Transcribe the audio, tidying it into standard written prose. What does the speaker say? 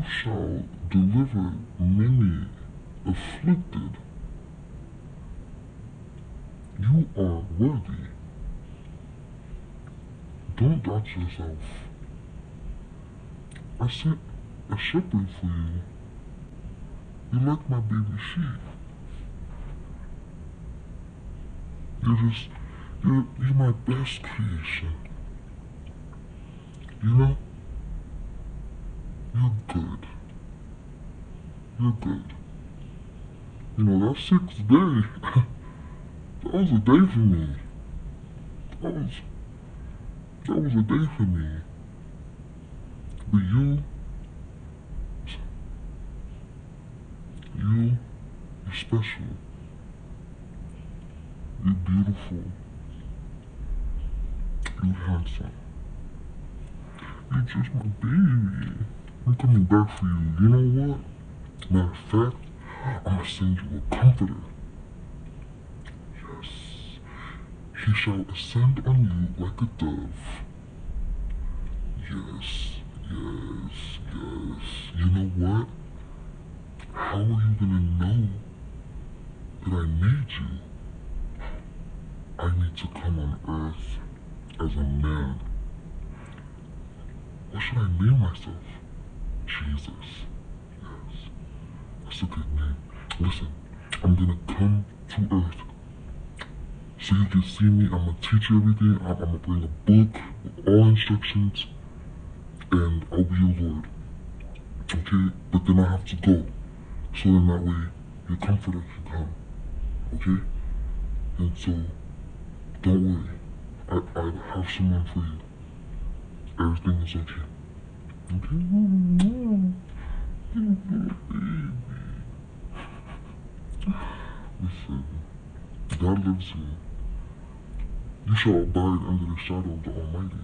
shall deliver many afflicted. You are worthy. Don't doubt yourself. I sent a shepherd for you. You like my baby sheep. You're my best creation. You know? You're good. You're good. You know, that sixth day, that was a day for me. That was a day for me. But you're special. You're beautiful. You're handsome. You're just my baby. I'm coming back for you. You know what? Matter of fact, I'm gonna send you a comforter. Yes. He shall ascend on you like a dove. Yes, yes, yes. You know what? How are you gonna know that I made you? I need to come on earth as a man. What should I name myself? Jesus. Yes. That's a good name. Listen, I'm gonna come to earth so you can see me. I'm gonna teach you everything. I'm gonna bring a book with all instructions, and I'll be your Lord. Okay? But then I have to go. So then that way your comforter can come. Okay? And so don't worry. I have someone for you. Everything is okay. Okay? Baby. Listen, God loves you. You shall abide under the shadow of the Almighty.